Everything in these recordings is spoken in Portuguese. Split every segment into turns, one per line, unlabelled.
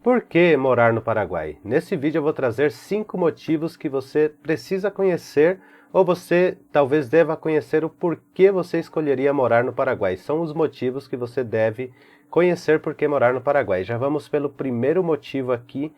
Por que morar no Paraguai? Nesse vídeo eu vou trazer 5 motivos que você precisa conhecer ou você talvez deva conhecer o porquê você escolheria morar no Paraguai. São os motivos que você deve conhecer por que morar no Paraguai. Já vamos pelo primeiro motivo aqui,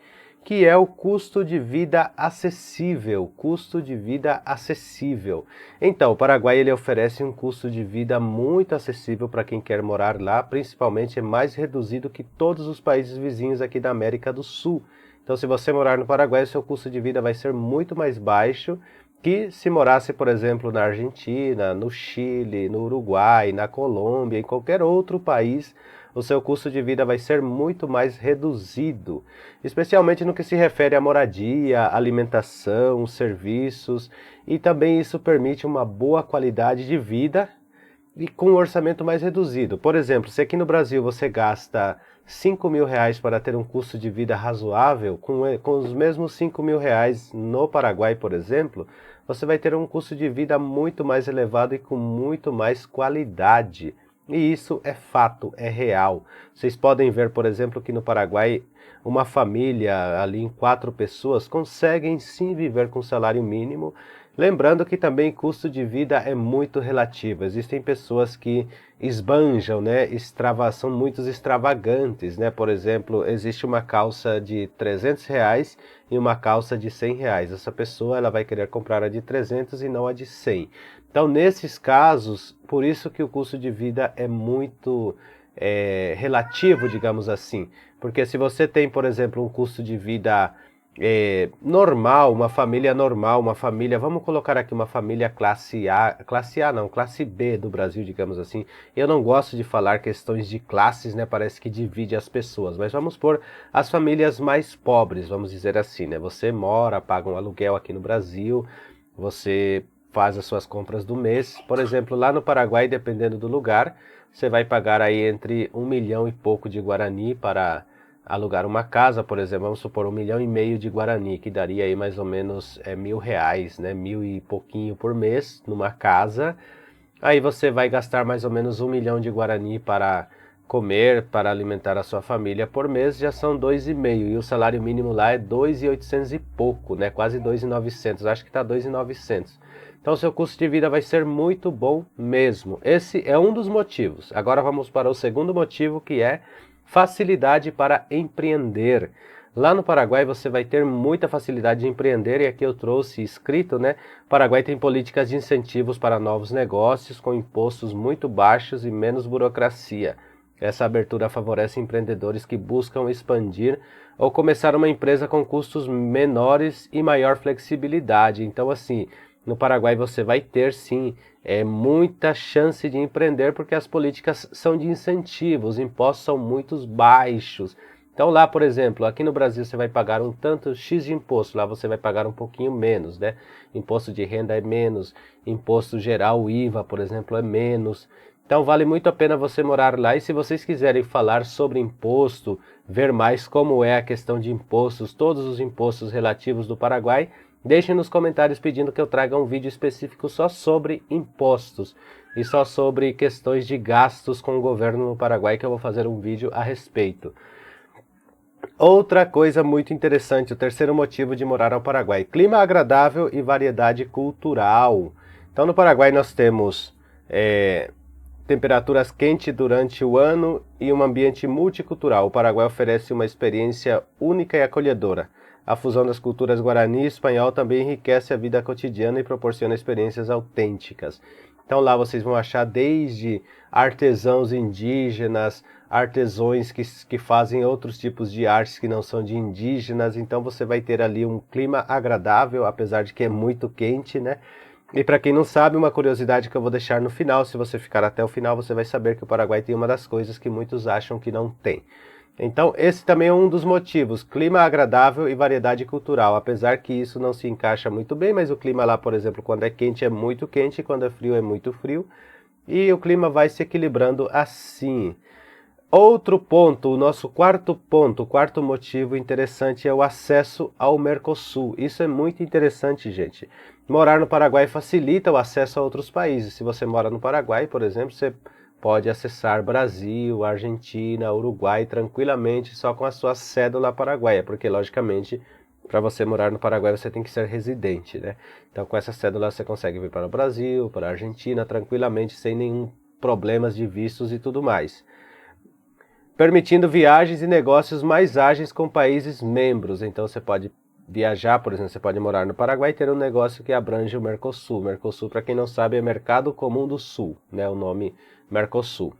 que é o custo de vida acessível. Custo de vida acessível. Então, o Paraguai ele oferece um custo de vida muito acessível para quem quer morar lá, principalmente é mais reduzido que todos os países vizinhos aqui da América do Sul. Então, se você morar no Paraguai, o seu custo de vida vai ser muito mais baixo que se morasse, por exemplo, na Argentina, no Chile, no Uruguai, na Colômbia, em qualquer outro país, o seu custo de vida vai ser muito mais reduzido, especialmente no que se refere à moradia, alimentação, serviços, e também isso permite uma boa qualidade de vida e com um orçamento mais reduzido. Por exemplo, se aqui no Brasil você gasta R$ 5.000 para ter um custo de vida razoável, com os mesmos R$ 5.000 no Paraguai, por exemplo, você vai ter um custo de vida muito mais elevado e com muito mais qualidade. E isso é fato, é real. Vocês podem ver, por exemplo, que no Paraguai uma família ali em 4 pessoas conseguem sim viver com salário mínimo. Lembrando que também custo de vida é muito relativo. Existem pessoas que esbanjam, né? São muito extravagantes, né? Por exemplo, existe uma calça de R$ 300 e uma calça de R$ 100. Essa pessoa ela vai querer comprar a de 300 e não a de 100. Então, nesses casos, por isso que o custo de vida é muito relativo, digamos assim. Porque se você tem, por exemplo, um custo de vida normal, uma família, vamos colocar aqui uma família classe A não, classe B do Brasil, digamos assim. Eu não gosto de falar questões de classes, né? Parece que divide as pessoas, mas vamos pôr as famílias mais pobres, vamos dizer assim, né? Você mora, paga um aluguel aqui no Brasil, você faz as suas compras do mês. Por exemplo, lá no Paraguai, dependendo do lugar, você vai pagar aí entre 1 milhão e pouco de Guarani para alugar uma casa, por exemplo, vamos supor 1,5 milhão de Guarani, que daria aí mais ou menos R$ 1.000, né? 1.000 e pouquinho por mês numa casa. Aí você vai gastar mais ou menos 1 milhão de Guarani para comer, para alimentar a sua família por mês, já são 2,5. E o salário mínimo lá é 2.800 e pouco, né? Quase 2.900, acho que está 2.900. Então o seu custo de vida vai ser muito bom mesmo. Esse é um dos motivos. Agora vamos para o segundo motivo, que é facilidade para empreender. Lá no Paraguai você vai ter muita facilidade de empreender, e aqui eu trouxe escrito, né? O Paraguai tem políticas de incentivos para novos negócios, com impostos muito baixos e menos burocracia. Essa abertura favorece empreendedores que buscam expandir ou começar uma empresa com custos menores e maior flexibilidade. Então, assim, no Paraguai você vai ter sim muita chance de empreender, porque as políticas são de incentivo, os impostos são muito baixos. Então lá, por exemplo, aqui no Brasil você vai pagar um tanto X de imposto, lá você vai pagar um pouquinho menos, né? Imposto de renda é menos, imposto geral, o IVA, por exemplo, é menos. Então vale muito a pena você morar lá, e se vocês quiserem falar sobre imposto, ver mais como é a questão de impostos, todos os impostos relativos do Paraguai, deixem nos comentários pedindo que eu traga um vídeo específico só sobre impostos e só sobre questões de gastos com o governo no Paraguai, que eu vou fazer um vídeo a respeito. Outra coisa muito interessante, o terceiro motivo de morar ao Paraguai: clima agradável e variedade cultural. Então no Paraguai nós temos temperaturas quentes durante o ano e um ambiente multicultural. O Paraguai oferece uma experiência única e acolhedora. A fusão das culturas guarani e espanhol também enriquece a vida cotidiana e proporciona experiências autênticas. Então lá vocês vão achar desde artesãos indígenas, artesões que fazem outros tipos de artes que não são de indígenas. Então você vai ter ali um clima agradável, apesar de que é muito quente, né? E para quem não sabe, uma curiosidade que eu vou deixar no final, se você ficar até o final, você vai saber que o Paraguai tem uma das coisas que muitos acham que não tem. Então, esse também é um dos motivos: clima agradável e variedade cultural, apesar que isso não se encaixa muito bem, mas o clima lá, por exemplo, quando é quente é muito quente, e quando é frio é muito frio, e o clima vai se equilibrando assim. Outro ponto, o nosso quarto ponto, o quarto motivo interessante é o acesso ao Mercosul. Isso é muito interessante, gente. Morar no Paraguai facilita o acesso a outros países. Se você mora no Paraguai, por exemplo, você pode acessar Brasil, Argentina, Uruguai tranquilamente só com a sua cédula paraguaia, porque logicamente para você morar no Paraguai você tem que ser residente, né? Então com essa cédula você consegue vir para o Brasil, para a Argentina tranquilamente, sem nenhum problemas de vistos e tudo mais. Permitindo viagens e negócios mais ágeis com países membros. Então você pode viajar, por exemplo, você pode morar no Paraguai e ter um negócio que abrange o Mercosul. Mercosul, para quem não sabe, é Mercado Comum do Sul, né? O nome Mercosul.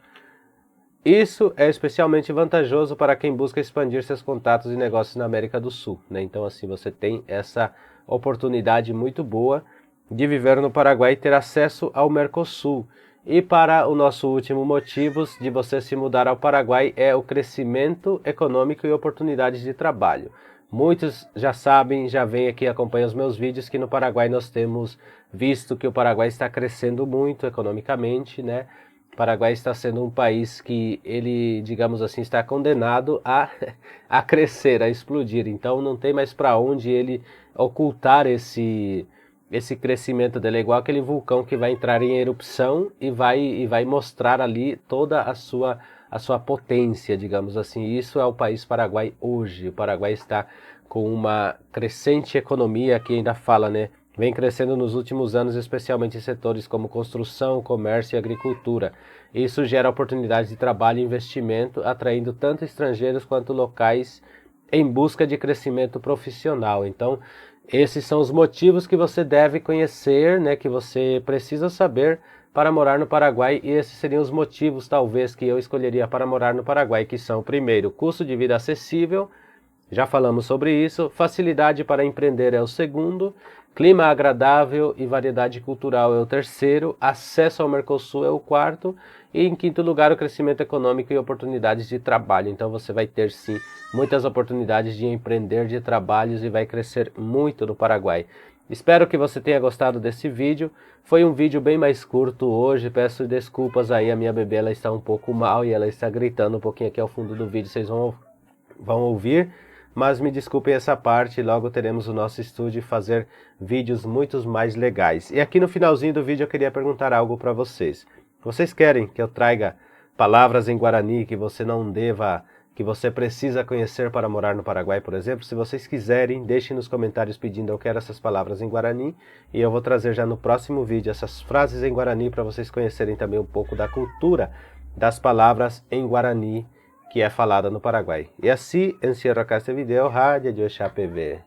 Isso é especialmente vantajoso para quem busca expandir seus contatos e negócios na América do Sul, né? Então assim você tem essa oportunidade muito boa de viver no Paraguai e ter acesso ao Mercosul. E para o nosso último motivo de você se mudar ao Paraguai é o crescimento econômico e oportunidades de trabalho. Muitos já sabem, já vêm aqui e acompanham os meus vídeos, que no Paraguai nós temos visto que o Paraguai está crescendo muito economicamente, né? O Paraguai está sendo um país que ele, digamos assim, está condenado a crescer, a explodir. Então não tem mais para onde ele ocultar esse crescimento dele. É igual aquele vulcão que vai entrar em erupção e vai mostrar ali toda a sua potência, digamos assim. Isso é o país Paraguai hoje. O Paraguai está com uma crescente economia, que ainda fala, né? Vem crescendo nos últimos anos, especialmente em setores como construção, comércio e agricultura. Isso gera oportunidades de trabalho e investimento, atraindo tanto estrangeiros quanto locais em busca de crescimento profissional. Então, esses são os motivos que você deve conhecer, né, que você precisa saber para morar no Paraguai, e esses seriam os motivos, talvez, que eu escolheria para morar no Paraguai, que são, primeiro, custo de vida acessível, já falamos sobre isso, facilidade para empreender é o segundo, clima agradável e variedade cultural é o terceiro, acesso ao Mercosul é o quarto, e em quinto lugar o crescimento econômico e oportunidades de trabalho. Então você vai ter sim muitas oportunidades de empreender, de trabalhos, e vai crescer muito no Paraguai. Espero que você tenha gostado desse vídeo. Foi um vídeo bem mais curto hoje, peço desculpas aí, a minha bebê ela está um pouco mal e ela está gritando um pouquinho aqui ao fundo do vídeo, vocês vão ouvir. Mas me desculpem essa parte, logo teremos o nosso estúdio e fazer vídeos muito mais legais. E aqui no finalzinho do vídeo eu queria perguntar algo para vocês. Vocês querem que eu traga palavras em Guarani que você não deva, que você precisa conhecer para morar no Paraguai, por exemplo? Se vocês quiserem, deixem nos comentários pedindo eu quero essas palavras em Guarani. E eu vou trazer já no próximo vídeo essas frases em Guarani para vocês conhecerem também um pouco da cultura das palavras em Guarani que é falada no Paraguai. E assim encerro acá este video. Rádio de Oxapv.